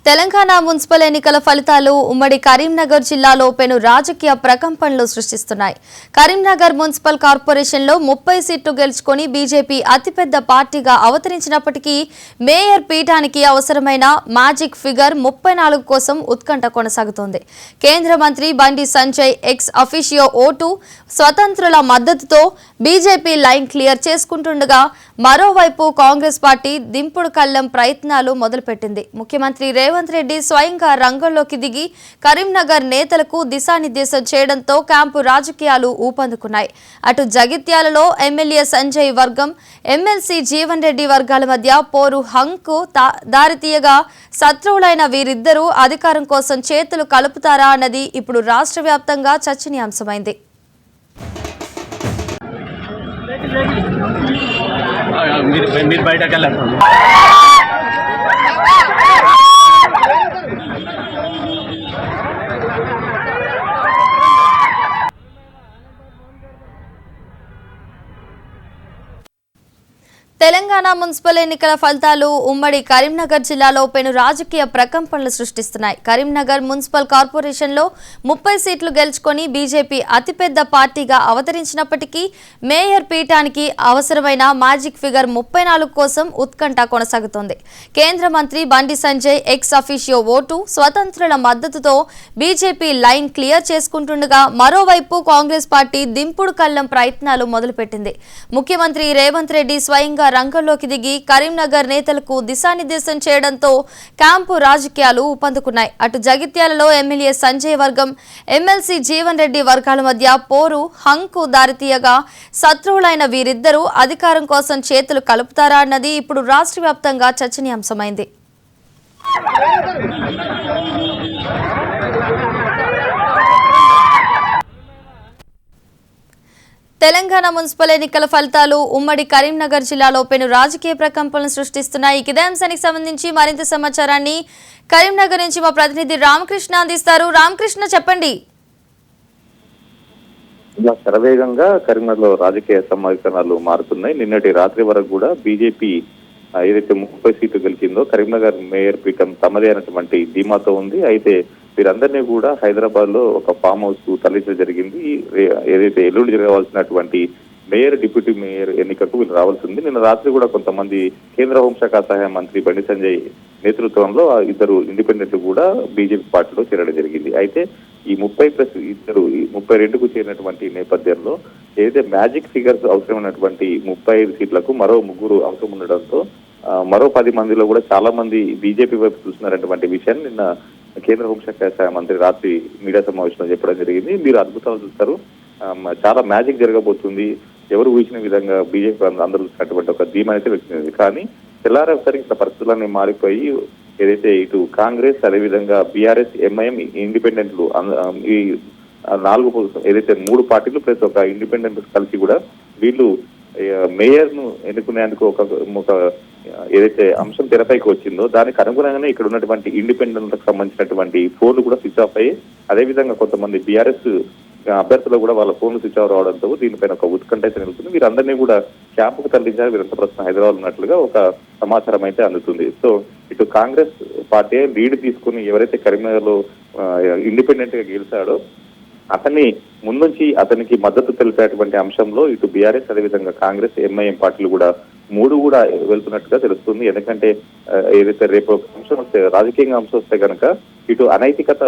Telangana municipal ఎన్నికల ఫలితాలు ఉమ్మడి కరీంనగర్ జిల్లాలో పెను రాజకీయ ప్రకంపనలు సృష్టిస్తున్నాయి. కరీంనగర్ మున్సిపల్ కార్పొరేషన్లో 30 సీట్లు గెలుచుకొని బీజేపీ అతిపెద్ద పార్టీగా అవతరించినప్పటికీ మేయర్ పీఠానికి అవసరమైన మ్యాజిక్ ఫిగర్ 34 కోసం ఉత్కంఠ కొనసాగుతోంది. కేంద్ర మంత్రి Bandi Sanjay ex officio vote స్వతంత్రుల మద్దతుతో బీజేపీ లైన్ క్లియర్ చేసుకుంటుండగా మరోవైపు కాంగ్రెస్ పార్టీ దింపుడు కళ్లం ప్రయత్నాలు మొదలుపెట్టింది. ముఖ్యమంత్రి రేవంత్ రెడ్డి స్వయంగా రంగంలోకి దిగి కరీంనగర్ నేతలకు దిశానిర్దేశం చేయడంతో క్యాంపు రాజకీయాలు ఊపందుకున్నాయి. అటు జగిత్యాలలో ఎమ్మెల్యే సంజయ్ వర్గం, ఎమ్మెల్సీ జీవన్ రెడ్డి వర్గాల మధ్య పోరు హంకు దారితీయగా శత్రువులైన వీరిద్దరూ అధికారం కోసం చేతులు కలుపుతారా అన్నది ఇప్పుడు రాష్ట్ర వ్యాప్తంగా చర్చనీయాంశమైంది. మీరు బయటకు వెళ్ళారు. తెలంగాణ మున్సిపల్ ఎన్నికల ఫలితాలు ఉమ్మడి కరీంనగర్ జిల్లాలో పెను రాజకీయ ప్రకంపనలు సృష్టిస్తున్నాయి. కరీంనగర్ మున్సిపల్ కార్పొరేషన్లో 30 సీట్లు గెలుచుకొని బీజేపీ అతిపెద్ద పార్టీగా అవతరించినప్పటికీ మేయర్ పీఠానికి అవసరమైన మ్యాజిక్ ఫిగర్ 34 కోసం ఉత్కంఠ కొనసాగుతోంది. కేంద్ర మంత్రి Bandi Sanjay ex officio vote స్వతంత్రుల మద్దతుతో బీజేపీ లైన్ క్లియర్ చేసుకుంటుండగా మరోవైపు కాంగ్రెస్ పార్టీ దింపుడు కళ్లం ప్రయత్నాలు మొదలుపెట్టింది. ముఖ్యమంత్రి రేవంత్ రెడ్డి స్వయంగా రంగంలోకి దిగి కరీంనగర్ నేతలకు దిశానిర్దేశం చేయడంతో క్యాంపు రాజకీయాలు ఊపందుకున్నాయి. అటు జగిత్యాలలో ఎమ్మెల్యే సంజయ్ వర్గం, ఎమ్మెల్సీ జీవన్ రెడ్డి వర్గాల మధ్య పోరు హంకు దారితీయగా శత్రువులైన వీరిద్దరూ అధికారం కోసం చేతులు కలుపుతారా అన్నది ఇప్పుడు రాష్ట్ర వ్యాప్తంగా చర్చనీయాంశమైంది. తెలంగాణ మున్సిపల్ ఎన్నికల ఫలితాలు ఉమ్మడి కరీంనగర్ జిల్లాలో పెను రాజకీయ ప్రకంపనలు సృష్టిస్తున్నాయి. ఇదే అంశానికి సంబంధించి మరింత సమాచారాన్ని కరీంనగర్ నుంచి మా ప్రతినిధి రామకృష్ణ అందిస్తారు. రామకృష్ణ, చెప్పండి. శరవేగంగా కరీంనగర్లో రాజకీయ సమీకరణాలు మారుతున్నాయి. నిన్నటి రాత్రి వరకు కూడా బీజేపీ ఏదైతే 30 సీట్లు గెలిచిందో కరీంనగర్ మేయర్ పీఠం తమదే అయినటువంటి ధీమాతో ఉంది. అయితే వీరందరినీ కూడా హైదరాబాద్ లో ఒక ఫామ్ హౌస్ కు తరలించడం జరిగింది. ఏదైతే ఎల్లుండి జరగవలసినటువంటి మేయర్, డిప్యూటీ మేయర్ ఎన్నికకు వీళ్ళు రావాల్సి ఉంది. నిన్న రాత్రి కూడా కొంతమంది కేంద్ర హోంశాఖ సహాయ మంత్రి బండి సంజయ్ నేతృత్వంలో ఇద్దరు ఇండిపెండెంట్లు కూడా బీజేపీ పార్టీలో చేరడం జరిగింది. అయితే ఈ 32కు చేరినటువంటి నేపథ్యంలో ఏదైతే మ్యాజిక్ ఫిగర్స్ అవసరమైనటువంటి 35 సీట్లకు మరో 3 అవసరం ఉండడంతో మరో 10 మందిలో కూడా చాలా మంది బీజేపీ వైపు చూస్తున్నారనేటువంటి విషయాన్ని నిన్న కేంద్ర హోంశాఖ సహాయ మంత్రి రాత్రి మీడియా సమావేశంలో చెప్పడం జరిగింది. మీరు అద్భుతాలు చూస్తారు, చాలా మ్యాజిక్ జరగబోతుంది, ఎవరు ఊహించిన విధంగా బీజేపీ అందరూ చూసినటువంటి ఒక ధీమా అయితే వ్యక్తమైంది. కానీ తెల్లారేసరికి ఇట్లా పరిస్థితులన్నీ మారిపోయి ఏదైతే ఇటు కాంగ్రెస్, అదేవిధంగా బీఆర్ఎస్, ఎంఐఎం, ఇండిపెండెంట్లు ఈ 4 ఏదైతే 3 పార్టీలు ప్లస్ ఒక ఇండిపెండెంట్ కలిసి కూడా వీళ్ళు మేయర్ ను ఎన్నుకునేందుకు ఒక ఏదైతే అంశం తెరపైకి వచ్చిందో దానికి అనుగుణంగానే ఇక్కడ ఉన్నటువంటి ఇండిపెండెంట్లకు సంబంధించినటువంటి ఫోన్లు కూడా స్విచ్ ఆఫ్ అయ్యి, అదేవిధంగా కొంతమంది బీఆర్ఎస్ అభ్యర్థులు కూడా వాళ్ళ ఫోన్లు స్విచ్ ఆఫ్ రావడంతో దీనిపైన ఒక ఉత్కంఠ అయితే నిలుస్తుంది. వీరందరినీ కూడా క్యాంపుకు తరలించారు. వీరంతా ప్రస్తుతం హైదరాబాద్ ఉన్నట్లుగా ఒక సమాచారం అయితే అందుతుంది. సో ఇటు కాంగ్రెస్ పార్టీ లీడ్ తీసుకుని ఎవరైతే కరీంనగర్ లో ఇండిపెండెంట్ గా గెలిచాడో అతన్ని ముందుంచి అతనికి మద్దతు తెలిపేటువంటి అంశంలో ఇటు బీఆర్ఎస్, అదేవిధంగా కాంగ్రెస్, ఎంఐఎం పార్టీలు కూడా 3 కూడా వెళ్తున్నట్టుగా తెలుస్తుంది. ఎందుకంటే ఏదైతే రేపు అంశం వస్తే, రాజకీయంగా అంశం వస్తే కనుక ఇటు అనైతికత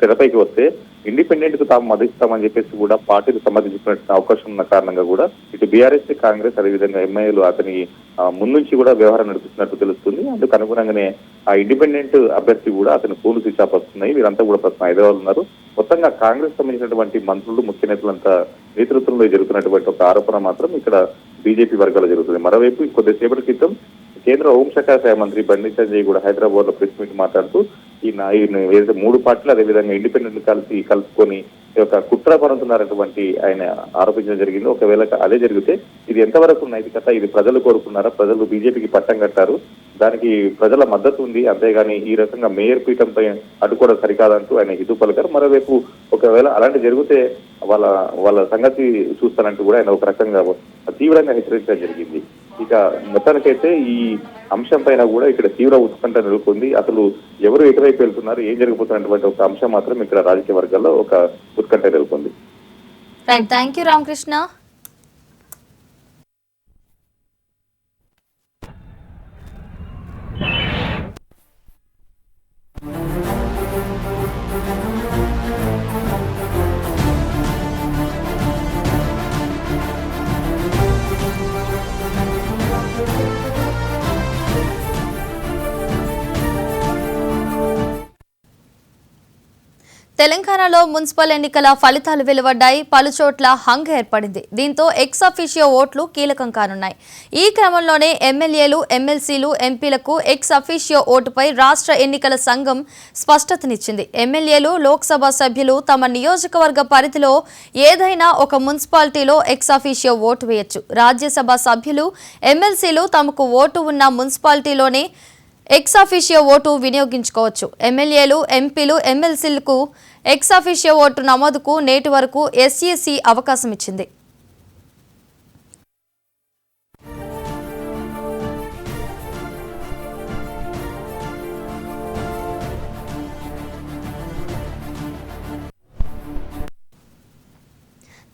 తెరపైకి వస్తే ఇండిపెండెంట్ కు తాము మద్దతిస్తామని చెప్పేసి కూడా పార్టీలు సమర్థించుకునే అవకాశం ఉన్న కారణంగా కూడా ఇటు బీఆర్ఎస్, కాంగ్రెస్, అదేవిధంగా ఎంఐఏలు అతని ముందుంచి కూడా వ్యవహారం నడిపిస్తున్నట్టు తెలుస్తుంది. అందుకు అనుగుణంగానే ఆ ఇండిపెండెంట్ అభ్యర్థి కూడా అతని ఫోన్లు స్విచ్ ఆఫ్ వస్తున్నాయి. వీరంతా కూడా ప్రస్తుతం హైదరాబాద్ ఉన్నారు. మొత్తంగా కాంగ్రెస్ సంబంధించినటువంటి మంత్రులు, ముఖ్య నేతలంతా నేతృత్వంలో జరుగుతున్నటువంటి ఒక ఆరోపణ మాత్రం ఇక్కడ బీజేపీ వర్గాలు జరుగుతుంది. మరోవైపు కొద్దిసేపటి క్రితం కేంద్ర హోంశాఖ మంత్రి బండి సంజయ్ కూడా హైదరాబాద్ లో ప్రెస్ మీట్ మాట్లాడుతూ ఏదైతే 3 పార్టీలు అదేవిధంగా ఇండిపెండెంట్ కలుపుకొని ఈ యొక్క కుట్ర పడుతున్నారటువంటి ఆయన ఆరోపించడం జరిగింది. ఒకవేళ అదే జరిగితే ఇది ఎంతవరకు నైతికత, ఇది ప్రజలు కోరుకున్నారా, ప్రజలు బీజేపీకి పట్టం కట్టారు, దానికి ప్రజల మద్దతు ఉంది, అంతేగాని ఈ రకంగా మేయర్ పీఠంపై అడ్డుకోవడం సరికాదంటూ ఆయన హితూ పలికారు. మరోవైపు ఒకవేళ అలాంటి జరిగితే వాళ్ళ సంగతి చూస్తానంటూ కూడా ఆయన ఒక రకంగా తీవ్రంగా హెచ్చరించడం జరిగింది. ఇక మొత్తానికైతే ఈ అంశం పైన కూడా ఇక్కడ తీవ్ర ఉత్కంఠ నెలకొంది. అసలు ఎవరు ఎటువైపు వెళ్తున్నారు, ఏం జరిగిపోతున్నటువంటి ఒక అంశం మాత్రం ఇక్కడ రాజకీయ వర్గాల్లో ఒక ఉత్కంఠ నెలకొంది. Thank you Ramakrishna. తెలంగాణలో మున్సిపల్ ఎన్నికల ఫలితాలు వెలువడ్డాయి. పలుచోట్ల హంగ్ ఏర్పడింది. దీంతో ఎక్స్ అఫీషియో ఓట్లు కీలకం కానున్నాయి. ఈ క్రమంలోనే ఎమ్మెల్యేలు, ఎమ్మెల్సీలు, ఎంపీలకు ఎక్స్ అఫీషియో ఓటుపై రాష్ట్ర ఎన్నికల సంఘం స్పష్టతనిచ్చింది. ఎమ్మెల్యేలు, లోక్సభ సభ్యులు తమ నియోజకవర్గ పరిధిలో ఏదైనా ఒక మున్సిపాలిటీలో ఎక్స్ అఫీషియో ఓటు వేయొచ్చు. రాజ్యసభ సభ్యులు, ఎమ్మెల్సీలు తమకు ఓటు ఉన్న మున్సిపాలిటీలోనే ఎక్స్ అఫీషియో ఓటు వినియోగించుకోవచ్చు. ఎమ్మెల్యేలు, ఎంపీలు, ఎమ్మెల్సీలకు ఎక్స్ అఫీషియో ఓటు నమోదుకు నేటి వరకు ఎస్ఈసి అవకాశం ఇచ్చింది.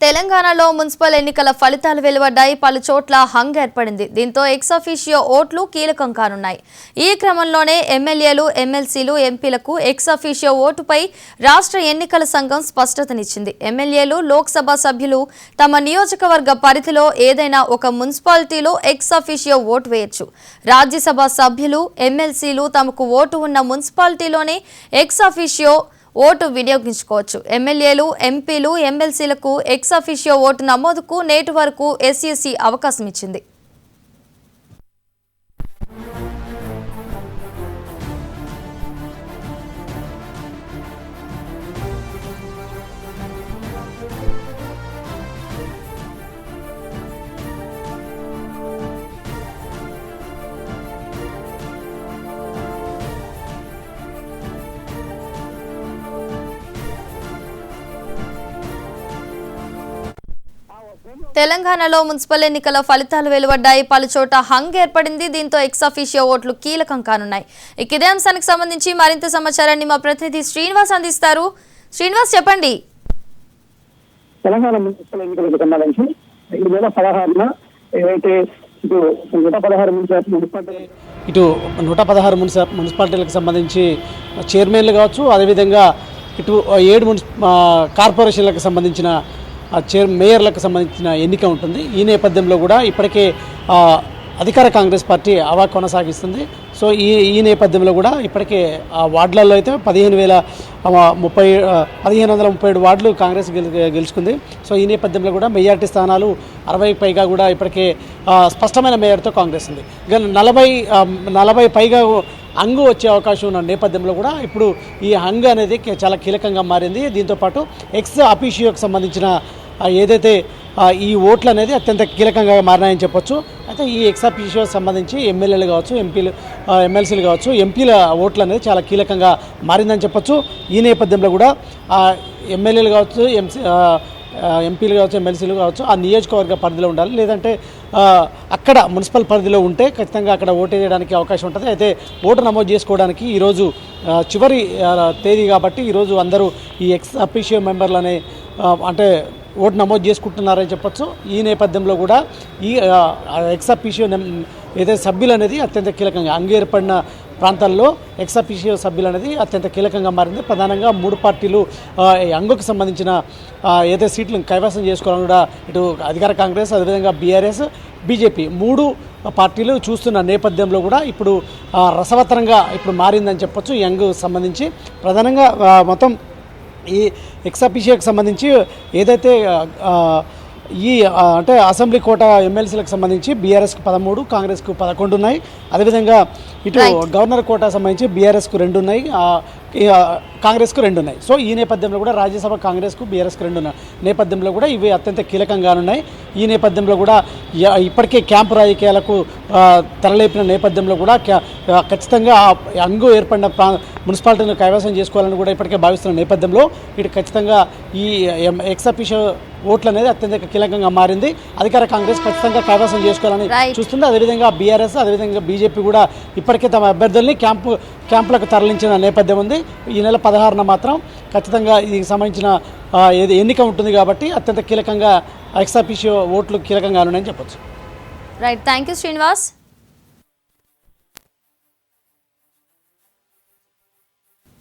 తెలంగాణలో మున్సిపల్ ఎన్నికల ఫలితాలు వెలువడ్డాయి. పలుచోట్ల హంగ్ ఏర్పడింది. దీంతో ఎక్స్ అఫీషియో ఓట్లు కీలకం కానున్నాయి. ఈ క్రమంలోనే ఎమ్మెల్యేలు, ఎమ్మెల్సీలు, ఎంపీలకు ఎక్స్ అఫీషియో ఓటుపై రాష్ట్ర ఎన్నికల సంఘం స్పష్టతనిచ్చింది. ఎమ్మెల్యేలు, లోక్సభ సభ్యులు తమ నియోజకవర్గ పరిధిలో ఏదైనా ఒక మున్సిపాలిటీలో ఎక్స్ అఫీషియో ఓటు వేయొచ్చు. రాజ్యసభ సభ్యులు, ఎమ్మెల్సీలు తమకు ఓటు ఉన్న మున్సిపాలిటీలోనే ఎక్స్ అఫీషియో ఓటు వినియోగించుకోవచ్చు. ఎమ్మెల్యేలు, ఎంపీలు, ఎమ్మెల్సీలకు ఎక్స్ అఫీషియో ఓటు నమోదుకు నేటి వరకు ఎస్ఈసి అవకాశం ఇచ్చింది. తెలంగాణలో మున్సిపల్ ఎన్నికల ఫలితాలు వెలువడ్డాయి. పలుచోట హంగ్ ఏర్పడింది. దీంతో ఎక్స్ అఫీషియో ఓట్లు కీలకం కానున్నాయి. ఇదే అంశానికి సంబంధించి మరింత సమాచారాన్ని మా ప్రతినిధి శ్రీనివాస్ అందిస్తారు. శ్రీనివాస్, చెప్పండి. తెలంగాణ మున్సిపల్ ఎన్నికలకు సంబంధించి 2016 ఏదైతే ఇటు 116 మున్సిపాలిటీలకు సంబంధించి చైర్మన్లు కావచ్చు, అదేవిధంగా ఇటు 7 కార్పొరేషన్లకు సంబంధించిన మేయర్లకు సంబంధించిన ఎన్నిక ఉంటుంది. ఈ నేపథ్యంలో కూడా ఇప్పటికే అధికార కాంగ్రెస్ పార్టీ అవా కొనసాగిస్తుంది. సో ఈ నేపథ్యంలో కూడా ఇప్పటికే వార్డులలో అయితే 1537 వార్డులు కాంగ్రెస్ గెలుచుకుంది. సో ఈ నేపథ్యంలో కూడా మెజార్టీ స్థానాలు 60 పైగా కూడా ఇప్పటికే స్పష్టమైన మేయర్తో కాంగ్రెస్ ఉంది. ఇక 40 పైగా హంగు వచ్చే అవకాశం ఉన్న నేపథ్యంలో కూడా ఇప్పుడు ఈ హంగు అనేది చాలా కీలకంగా మారింది. దీంతోపాటు ఎక్స్ అఫీషియోకి సంబంధించిన ఏదైతే ఈ ఓట్లు అనేది అత్యంత కీలకంగా మారినాయని చెప్పొచ్చు. అయితే ఈ ఎక్స్ అఫీషియోకి సంబంధించి ఎమ్మెల్యేలు కావచ్చు, ఎమ్మెల్సీలు కావచ్చు, ఎంపీల ఓట్లు అనేది చాలా కీలకంగా మారిందని చెప్పొచ్చు. ఈ నేపథ్యంలో కూడా ఎమ్మెల్యేలు కావచ్చు, ఎంపీలు కావచ్చు, ఎమ్మెల్సీలు కావచ్చు ఆ నియోజకవర్గ పరిధిలో ఉండాలి. లేదంటే అక్కడ మున్సిపల్ పరిధిలో ఉంటే ఖచ్చితంగా అక్కడ ఓటు వేయడానికి అవకాశం ఉంటుంది. అయితే ఓటు నమోదు చేసుకోవడానికి ఈరోజు చివరి తేదీ కాబట్టి ఈరోజు అందరూ ఈ ఎక్స్ అఫీషియో మెంబర్లనే అంటే ఓటు నమోదు చేసుకుంటున్నారని చెప్పొచ్చు. ఈ నేపథ్యంలో కూడా ఈ ఎక్స్ అఫీషియో ఏదైతే సభ్యులు అనేది అత్యంత కీలకంగా అంగేర్పడిన ప్రాంతాల్లో ఎక్స్ అఫీషియో సభ్యులు అనేది అత్యంత కీలకంగా మారింది. ప్రధానంగా 3 పార్టీలు అంగుకు సంబంధించిన ఏదైతే సీట్లను కైవసం చేసుకోవాలని కూడా ఇటు అధికార కాంగ్రెస్, అదేవిధంగా బీఆర్ఎస్, బీజేపీ 3 పార్టీలు చూస్తున్న నేపథ్యంలో కూడా ఇప్పుడు రసవత్తరంగా ఇప్పుడు మారిందని చెప్పొచ్చు. యంగ్ సంబంధించి ప్రధానంగా మొత్తం ఈ ఎక్స్ అఫీషియోకి సంబంధించి ఏదైతే ఈ అంటే అసెంబ్లీ కోట ఎమ్మెల్సీలకు సంబంధించి బీఆర్ఎస్కు 13, కాంగ్రెస్కు 11 ఉన్నాయి. అదేవిధంగా ఇటు గవర్నర్ కోటా సంబంధించి బీఆర్ఎస్కు 2 ఉన్నాయి, కాంగ్రెస్కు 2 ఉన్నాయి. సో ఈ నేపథ్యంలో కూడా రాజ్యసభ కాంగ్రెస్కు బీఆర్ఎస్కు 2 ఉన్నాయి నేపథ్యంలో కూడా ఇవి అత్యంత కీలకంగానున్నాయి. ఈ నేపథ్యంలో కూడా ఇప్పటికే క్యాంపు రాజకీయాలకు తెరలేపిన నేపథ్యంలో కూడా ఖచ్చితంగా అంగు ఏర్పడిన మున్సిపాలిటీని కైవసం చేసుకోవాలని కూడా ఇప్పటికే భావిస్తున్న నేపథ్యంలో ఇటు ఖచ్చితంగా ఈ ఎక్స్-అఫీషియో ఓట్లు అనేది అత్యంత కీలకంగా మారింది. అధికార కాంగ్రెస్ ఖచ్చితంగా కైవసం చేసుకోవాలని చూస్తుంది. అదేవిధంగా బీఆర్ఎస్ అదేవిధంగా బీజేపీ కూడా ఇప్పటికే తమ అభ్యర్థుల్ని క్యాంపులకు తరలించిన నేపథ్యం ఉంది. ఈ నెల 16న మాత్రం ఖచ్చితంగా దీనికి సంబంధించిన ఎన్నిక ఉంటుంది కాబట్టి అత్యంత కీలకంగా ఎక్స్-అఫీషియో ఓట్లు కీలకంగా ఉన్నాయని చెప్పొచ్చు. Right, thank you Srinivas.